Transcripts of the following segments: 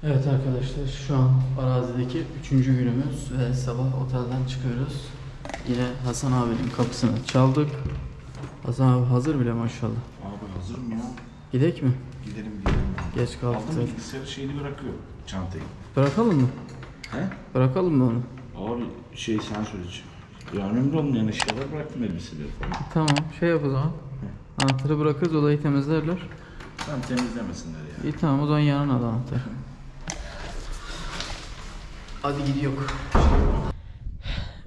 Evet arkadaşlar, şu an arazideki 3. günümüz ve sabah otelden çıkıyoruz. Yine Hasan abinin kapısını çaldık. Hasan abi hazır bile maşallah. Abi hazırım ya. Gidek mi? Gidelim. Geç kaldık Aldım zaten. bilgisayarı şeyini bırakıyor. Çantayı. Bırakalım mı? He? Bırakalım mı onu? Abi sen söyleyeceğim. Ya önemli olmayan eşyalar bıraktım, elbiseleri falan. Tamam, şey yap o zaman. Anahtarı bırakırız, odayı temizlerler. Tam temizlemesinler ya. İyi tamam, o zaman yanına al anahtarı. Hadi gidiyor.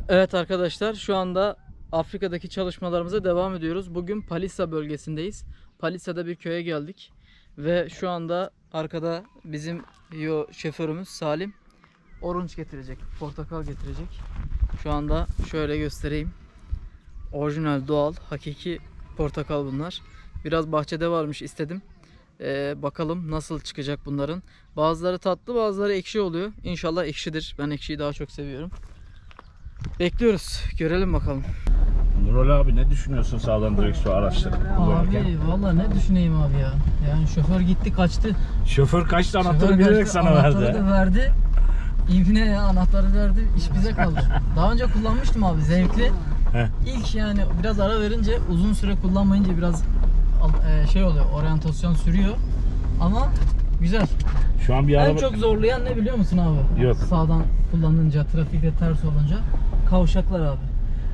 Evet arkadaşlar, şu anda Afrika'daki çalışmalarımıza devam ediyoruz. Bugün Palisa bölgesindeyiz. Palisa'da bir köye geldik. Ve şu anda arkada bizim şoförümüz Salim orange getirecek, portakal getirecek. Şu anda şöyle göstereyim. Orijinal, doğal, hakiki portakal bunlar. Biraz bahçede varmış, istedim. Bakalım nasıl çıkacak bunların. Bazıları tatlı, bazıları ekşi oluyor. İnşallah ekşidir. Ben ekşiyi daha çok seviyorum. Bekliyoruz. Görelim bakalım. Nurol abi, ne düşünüyorsun sağdan direksiyon araçları kullanırken? Abi valla ne düşüneyim abi ya. Yani şoför gitti kaçtı. Şoför kaçtı, anahtarı Şoför bilerek kaçtı, sana anahtarı verdi. da verdi. İbne ya, anahtarı verdi. İş bize kaldı. Daha önce kullanmıştım abi, zevkli. Heh. İlk yani biraz ara verince, uzun süre kullanmayınca biraz şey oluyor, oryantasyon sürüyor. Ama güzel. Şu an bir araba... En çok zorlayan ne biliyor musun abi? Yok. Sağdan kullanınca, trafikte ters olunca kavşaklar abi.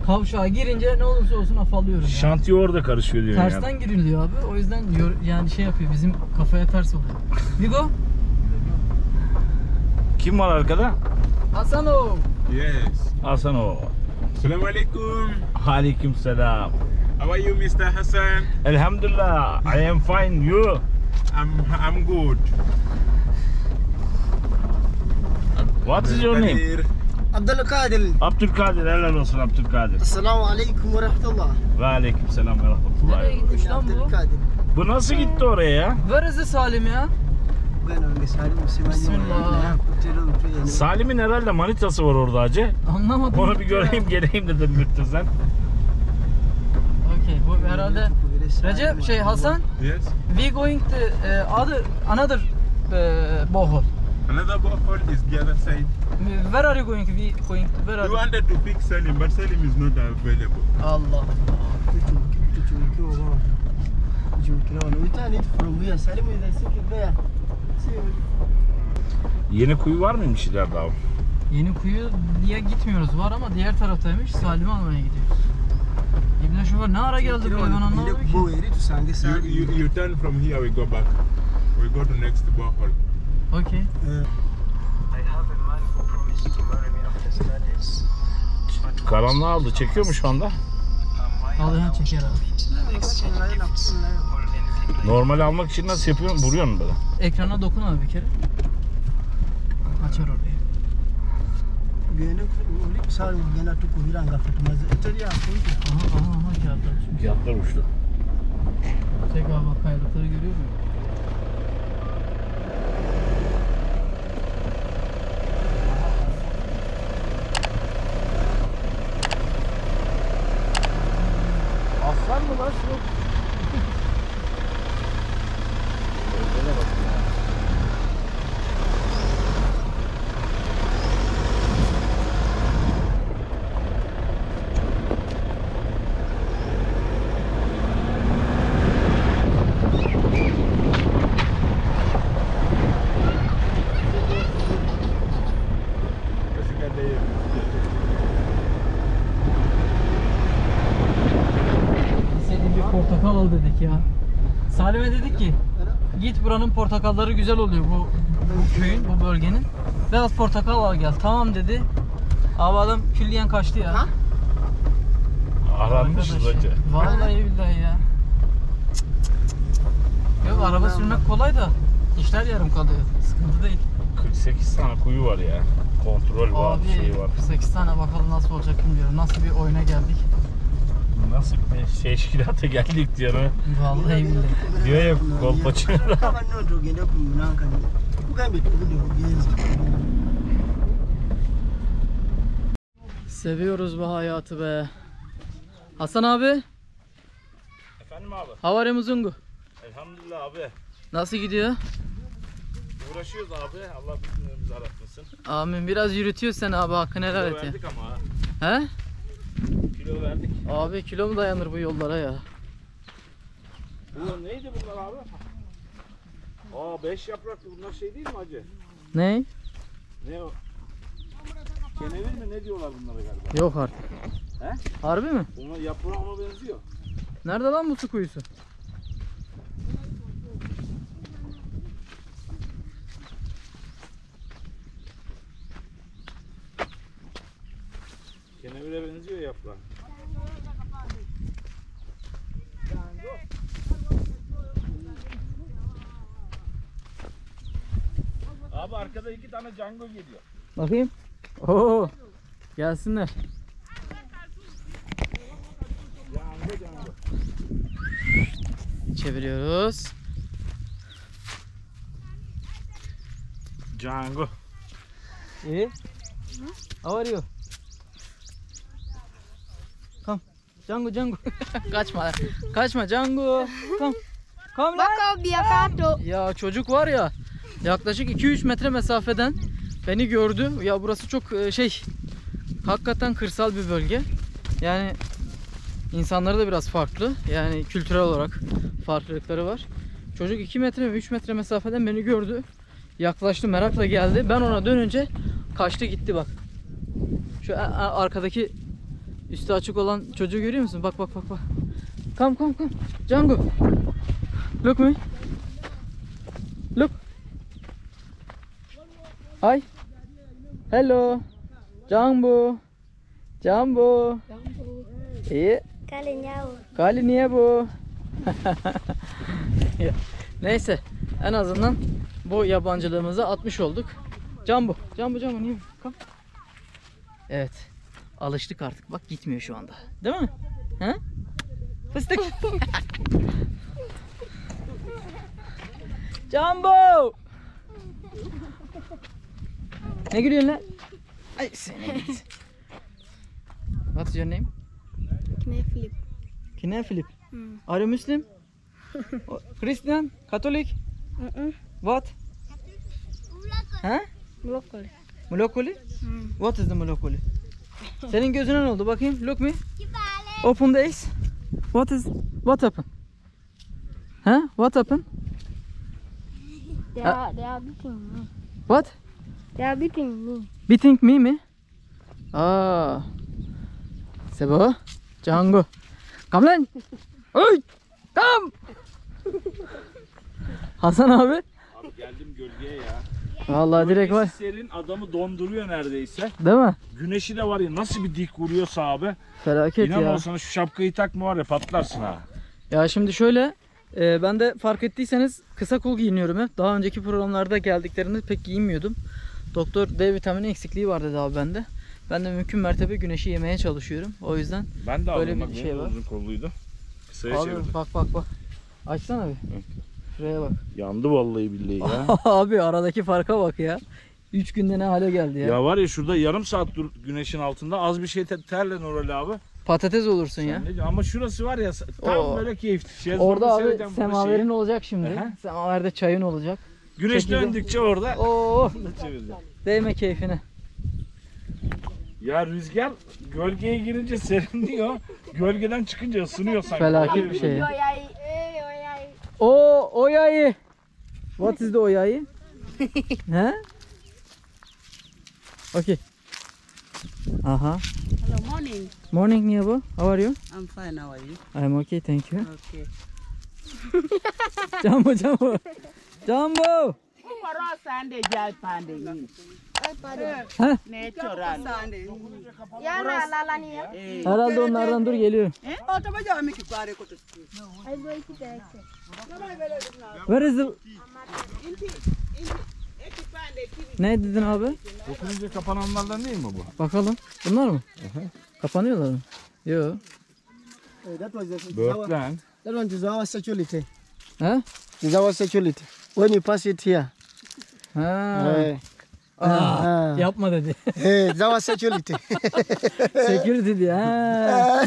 Kavşağa girince ne olursa olsun afallıyorum yani. Şantiye orada karışıyor diyor yani. Tersten giriliyor abi. O yüzden yani şey yapıyor, bizim kafaya ters oluyor. Vigo? Kim var arkada? Hasano. Yes. Hasan o. Assalamualaikum. Aleyküm selam. How are you, Mr. Hassan? Elhamdülillah. I am fine. You? I'm good. What is your name? Kadir. Abdülkadir. Abdülkadir. Helal olsun Abdülkadir. Esselamu aleyküm ve rahmetullah. Ve aleyküm selam ve Nereye rahmetullahi. gitmiş lan bu? Abdülkadir. Bu nasıl gitti oraya ya? Where is the Salim ya? Ben öyle Salim Müslüman. Bismillah. Salim'in herhalde manitası var orada hacı. Anlamadım. Onu bir göreyim geleyim dedim müptezen. Okay, bu herhalde Recep, Hasan. Yes. We going to another borehole. Another borehole is the other side. Where are you going? Where are We you? wanted to pick Salim, but Salim is not available. Allah. We turn it from here. Salim is sitting there. Yeni kuyu var mıymış ileride abi? Yeni kuyu diye gitmiyoruz, var ama diğer taraftaymış. Salim'i almaya gidiyoruz. İbn Şoför ne ara geldi buraya, ben anlamadım ki. You turn from here, we go back. We go to next borehole. Okay. Karanlığı aldı. Çekiyor mu şu anda? Alıyor, çeker abi. Normal almak için nasıl yapıyorsun? Vuruyorsun böyle. Ekrana dokun abi bir kere. Açar orayı. Aha kağıtlar uçmuş. Fiyatlar uçtu. Çek abi, bak kaydıkları görüyor musun? Aslan mı lan şu? İstediğim bir portakal al dedik ya. Salim'e dedik ki git, buranın portakalları güzel oluyor, bu köyün, bu bölgenin. Biraz portakal al gel. Tamam dedi. Abi adam külliyen kaçtı ya. Aranmışız Arkadaş hacı. ya. Vallahi billahi ya. Yok, araba sürmek kolay da işler yarım kalıyor. Sıkıntı değil. 48 tane kuyu var ya. Kontrol var, Abi şey var. 48 tane, bakalım nasıl olacak bilmiyorum. Nasıl bir oyuna geldik. Nasıl bir teşkilata geldik diyor. Vallahi billahi. Diyor ya kolpaçino. Seviyoruz bu hayatı be. Hasan abi, Efendim abi. how are you Muzungu? Elhamdülillah abi. Nasıl gidiyor? Uğraşıyoruz abi. Allah bizi aratmasın. Amin. Biraz yürütüyor sen abi, hakkını helal Kilo et ya. verdik ama ha. He? Kilo verdik. Abi kilo mu dayanır bu yollara ya? Bu neydi bunlar abi? Aa 5 yapraklı bunlar şey değil mi hacı? Ne? Ne o? Kenevir mi ne diyorlar bunlara galiba? Yok artık. He? Harbi mi? Ona yaprağına benziyor. Nerede lan bu su kuyusu? Kenevire benziyor yaprağı. Abi arkada 2 tane Django geliyor. Bakayım. Oo. Gelsinler. Django. Çeviriyoruz. Django. İyi. How are you? Come. Django, Django. Kaçma. Kaçma Django. Come. Come lan. Baka biakato. Ya çocuk var ya, yaklaşık 2-3 metre mesafeden beni gördü. Ya burası çok hakikaten kırsal bir bölge. Yani insanları da biraz farklı. Yani kültürel olarak farklılıkları var. Çocuk 2 metre mi 3 metre mesafeden beni gördü. Yaklaştı, merakla geldi. Ben ona dönünce kaçtı gitti bak. Şu arkadaki üstü açık olan çocuğu görüyor musun? Bak bak bak bak. Come come come. Django. Look me. Look. Hi. Hello. Django. Django. İyi. Kalinyao. Kali niye bu? Neyse, en azından bu yabancılığımızı atmış olduk. Django. Django niye? Come. Evet. Alıştık artık. Bak gitmiyor şu anda. Değil mi? He? Fıstık. Jumbo! Ne gülüyorsun lan? Ay seni git. What's your name? Kneflip. Kine Philip. Are you Muslim? Christian? Catholic? What? Ha? Broccoli. Molokoli? What is the molokoli? Senin gözüne ne oldu? Bakayım. Look me. Open the eyes. What happened? Ha? What happened? They are beating me. What? They are beating me. Beating me mi? Aa. Sebo. Django. Come lan. Oy. Come. Hasan abi. Abi geldim gölgeye ya. Vallahi direkt var. Serin adamı donduruyor neredeyse. Değil mi? Güneşi de var ya nasıl bir dik vuruyorsa abi. Felaket İnan ya. sana şu şapkayı takma var ya patlarsın ha. Ya şimdi şöyle, ben de fark ettiyseniz kısa kol giyiniyorum hep. Daha önceki programlarda geldiklerinde pek giyinmiyordum. Doktor D vitamini eksikliği var dedi abi bende. Ben de mümkün mertebe güneşi yemeye çalışıyorum. O yüzden Ben de Öyle aldım bir bak şey benim de var. uzun kolluydu. Kısaya abi çevirdim. bak. Açsana bir. Şuraya bak. Yandı vallahi billahi ya. Abi aradaki farka bak ya. 3 günde ne hale geldi ya. Ya var ya şurada yarım saat dur güneşin altında az bir şey terle Nurali abi. Patates olursun ya. Sen ne- Ama şurası var ya tam Oo. böyle keyifli. Orada abi seyredeceğim burada semaverin şeyi. olacak şimdi. Aha. Semaverde çayın olacak. Güneş şekilde. döndükçe orada Oo, çevireceğim. değme keyfine. Ya rüzgar gölgeye girince serinliyor. Gölgeden çıkınca ısınıyor sanki. Felaket bir şey ya. Oyai. Oyai. O oyayı. What is the oyayı? He? Okay. Aha. Hello, morning. Morning Niabo. How are you? I'm fine. How are you? I'm okay, thank you. Okay. Jumbo. Tomorrow Sunday, jal pande ni. Heh. Natural. Yana lalani ya. Herhalde onlardan dur geliyor. Oh, tama jawa miki kware ko to. Ay boy ki tek. Where is the... Eki pande ki. Ne dedin abi? Dokununca kapananlardan değil mi bu? Bakalım. Bunlar mı? Kapanıyorlar mı? Yo. That was Böğürtlen. that one is our sexuality. He? It's our sexuality. When you pass it here, Ha. Yapma dedi. Hey, that was security. Security diyor. Ha.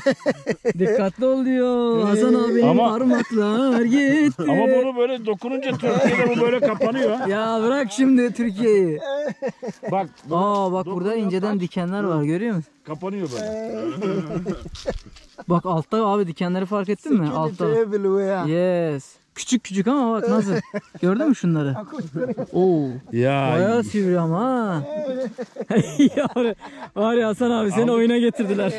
Dikkatli ol diyor. Hasan abi Ama- parmaklar gitti. Ama bunu böyle dokununca Türkiye'de bu böyle kapanıyor. Ya bırak şimdi Türkiye'yi. Bak Bak burada inceden dikenler var, görüyor musun? kapanıyor böyle. Bak altta abi dikenleri fark ettin mi? Altta. Everywhere. Yes. Küçük küçük ama bak nasıl. Gördün mü şunları? Oo. Ya Bayağı sivri ama ha. Ya var ya Hasan abi seni oyuna getirdiler.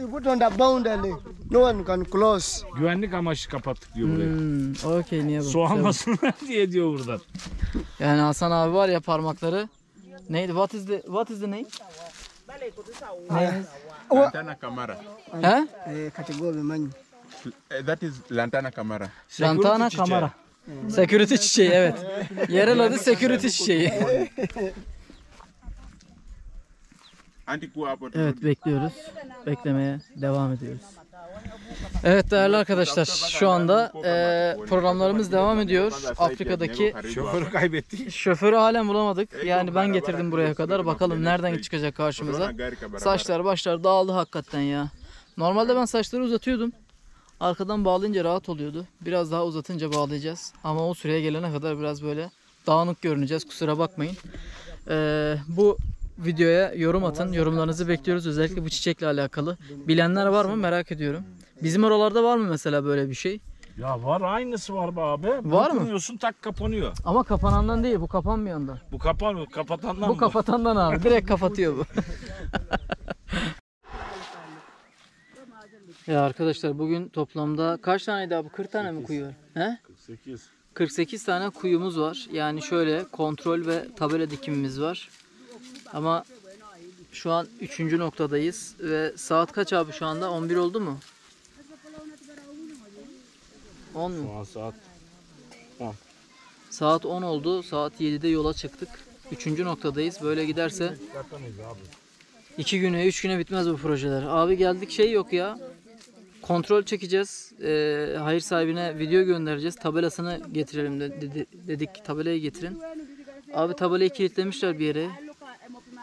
You put on the boundary. No one can close. güvenlik amaçlı kapattık diyor buraya. Okey niye bu? Su almasınlar diye diyor buradan. Yani Hasan abi var ya parmakları. Neydi? What is the name? Lantana Camara. He? Category man. That is Lantana Camara. Lantana çiçeği. kamera. Security çiçeği evet. Yerel adı security çiçeği. Antiqua hapo. Evet bekliyoruz. Beklemeye devam ediyoruz. Evet değerli arkadaşlar şu anda programlarımız devam ediyor. Afrika'daki Şoförü kaybettik. şoförü halen bulamadık. Yani ben getirdim buraya kadar. Bakalım nereden çıkacak karşımıza. Saçlar başlar dağıldı hakikaten ya. Normalde ben saçları uzatıyordum. Arkadan bağlayınca rahat oluyordu. Biraz daha uzatınca bağlayacağız. Ama o süreye gelene kadar biraz böyle dağınık görüneceğiz. Kusura bakmayın. Bu videoya yorum atın. Yorumlarınızı bekliyoruz. Özellikle bu çiçekle alakalı. Bilenler var mı merak ediyorum. Bizim oralarda var mı mesela böyle bir şey? Ya var aynısı var be abi. Var mı? Dokunuyorsun tak kapanıyor. Ama kapanandan değil, bu kapanmayandan. Bu kapanıyor. Kapatandan Bu mı? kapatandan abi. Direkt kapatıyor bu. Ya arkadaşlar bugün toplamda kaç taneydi abi? 40 tane mi kuyu var? He? 48. 48 tane kuyumuz var. Yani şöyle kontrol ve tabela dikimimiz var. Ama şu an 3. noktadayız ve saat kaç abi şu anda? 11 oldu mu? 10 mu? Şu an saat. Saat 10 oldu. Saat 7'de yola çıktık. 3. noktadayız. Böyle giderse 2 güne 3 güne bitmez bu projeler. Abi geldik şey yok ya. Kontrol çekeceğiz. Hayır sahibine video göndereceğiz. Tabelasını getirelim dedik. Tabelayı getirin. Abi tabelayı kilitlemişler bir yere.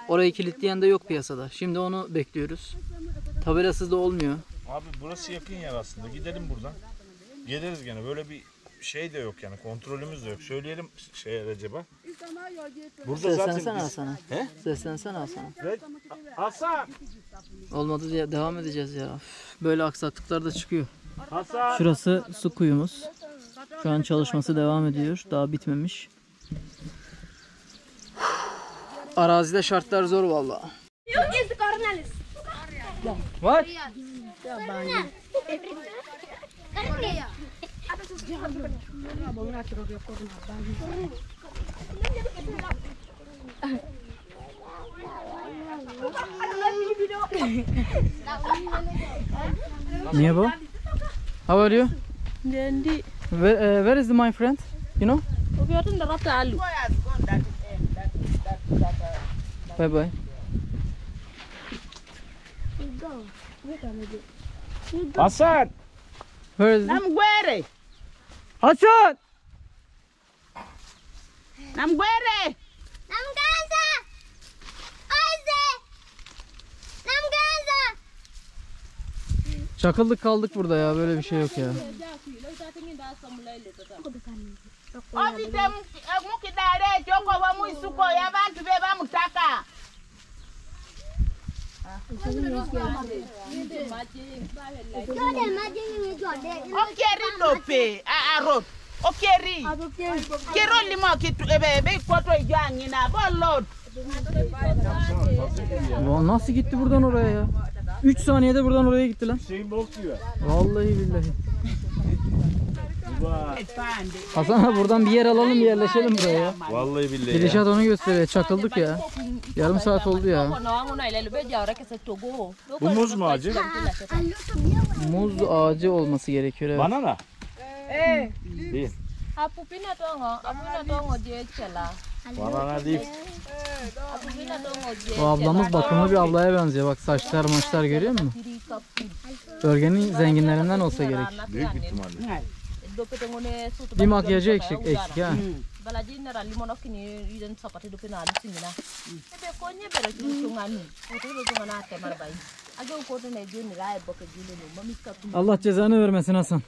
Orayı kilitleyen de yok piyasada. Şimdi onu bekliyoruz. Tabelasız da olmuyor. Abi burası yakın yer aslında. Gidelim buradan. Geliriz gene. Böyle bir şey de yok yani. Kontrolümüz de yok. Söyleyelim Recep'e. Burada zaten Seslensene biz... Hasan'a. He? Seslensene Hasan'a. Hasan! Olmadı diye devam edeceğiz ya. Üf, böyle aksaklıklar da çıkıyor. Hasan! Şurası su kuyumuz. Şu an çalışması devam ediyor. Daha bitmemiş. Arazide şartlar zor vallahi. What? Niye bu? How are you? Where is my friend? You know? Bye bye. Hasan! Where is it? Namgwere! Hasan! Namgwere! Namganza! Ayze! Namganza! Çakıldık kaldık burada ya, böyle bir şey yok ya. Obite mukidare joko wa muisuko ya bantu be bamutaka. Okeri lope a road. Okeri. Kero limo kitu be koto ijangi na bolot. Ulan nasıl gitti buradan oraya ya? 3 saniyede buradan oraya gitti lan. Şeyin bok diyor. Vallahi billahi. Vay. Hasan abi buradan bir yer alalım, yerleşelim buraya ya. Vallahi billahi Gidişat onu gösteriyor. Çakıldık ya. Yarım saat oldu ya. Bu muz mu acı? Muz ağacı olması gerekiyor evet. Banana. Değil. Banana değil. O ablamız bakımlı bir ablaya benziyor. Bak saçlar maçlar görüyor musun? Bölgenin zenginlerinden olsa gerek. Büyük ihtimalle. Bir makyajı eksik ha. balaji nera limono kini yiden sapati do pina adu singina ebe ko nye bere chungani ko to chungana te marbai age ko to ne jeni rai boke jule no mami ka tu Allah cezanı vermesin Hasan.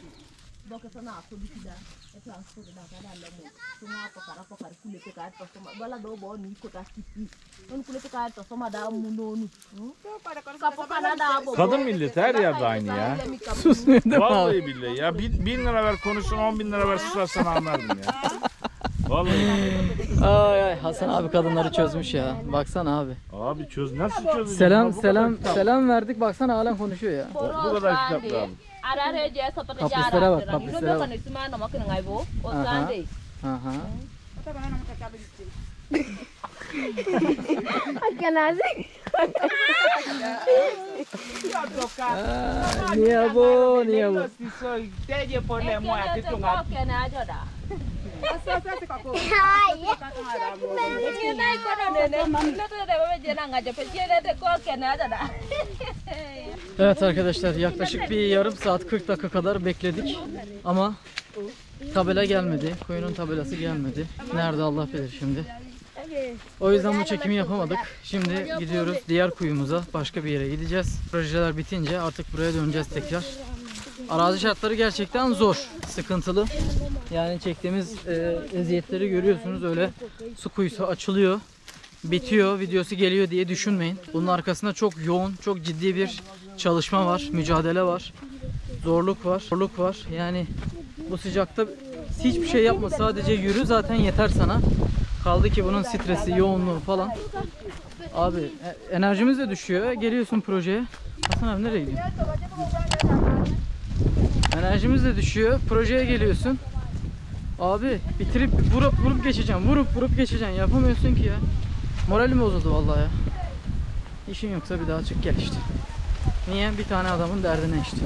boke sana ko bikida e transport da kada lamo tunga ko kara kule pe ka to soma bala do bo ni ko ta kipi on kule pe ka to soma da munonu ka po kana da bo Kadın milleti her yerde aynı ya. Sus ne de abi. Vallahi billahi ya. 1000 lira ver konuşsun, 10.000 lira ver susarsan anlarım ya. Vallahi. Ay Hasan abi kadınları çözmüş ya. Baksana abi. Abi nasıl çözeceğiz? Selam verdik baksana halen konuşuyor ya. Bu kadar kitap lazım. arare je sapati Kaprislere bak, kaprislere bak. no sima no makina ngai bo o Aha. sande Aha. Niye bu? Teje pole mo ya kitunga. ke na ajoda Hai. Nai kono nene, ne to de bebe jena ngaje pe jene de ko ke na ajoda. Evet arkadaşlar yaklaşık bir yarım saat 40 dakika kadar bekledik ama tabela gelmedi. Koyunun tabelası gelmedi. Nerede Allah bilir şimdi. O yüzden bu çekimi yapamadık. Şimdi gidiyoruz diğer kuyumuza. Başka bir yere gideceğiz. Projeler bitince artık buraya döneceğiz tekrar. Arazi şartları gerçekten zor, sıkıntılı. Yani çektiğimiz eziyetleri görüyorsunuz. Öyle su kuyusu açılıyor, bitiyor, videosu geliyor diye düşünmeyin. Bunun arkasında çok yoğun, çok ciddi bir çalışma var, mücadele var, zorluk var. Yani bu sıcakta hiçbir şey yapma, sadece yürü zaten yeter sana. Kaldı ki bunun stresi, yoğunluğu falan. Abi enerjimiz de düşüyor. Geliyorsun projeye. Hasan abi nereye gidiyorsun? Enerjimiz de düşüyor. Projeye geliyorsun. Abi bitirip vurup geçeceğim. Vurup geçeceğim. Yapamıyorsun ki ya. Moralim bozuldu vallahi ya. İşin yoksa bir daha çık gel işte. Niye? Bir tane adamın derdine işte.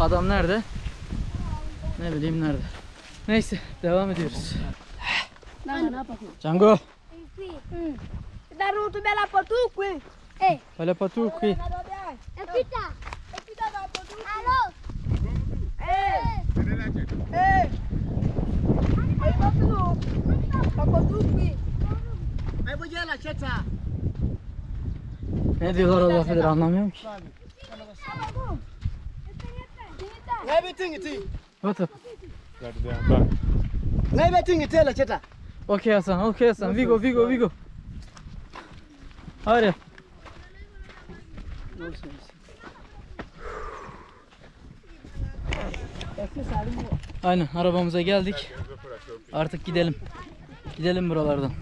Adam nerede? Ne bileyim nerede. Neyse devam ediyoruz. Django. Daru tu bela patu qui. Eh, Fala patu qui. Epita. Allo. Ai boja la cheta. Ne diyorlar Allah bilir anlamıyorum ki. Ngai beting iti. What up? Ngai beting iti la cheta. Okay Hasan, Vigo. Hadi. Aynen arabamıza geldik. Artık gidelim. Gidelim buralardan.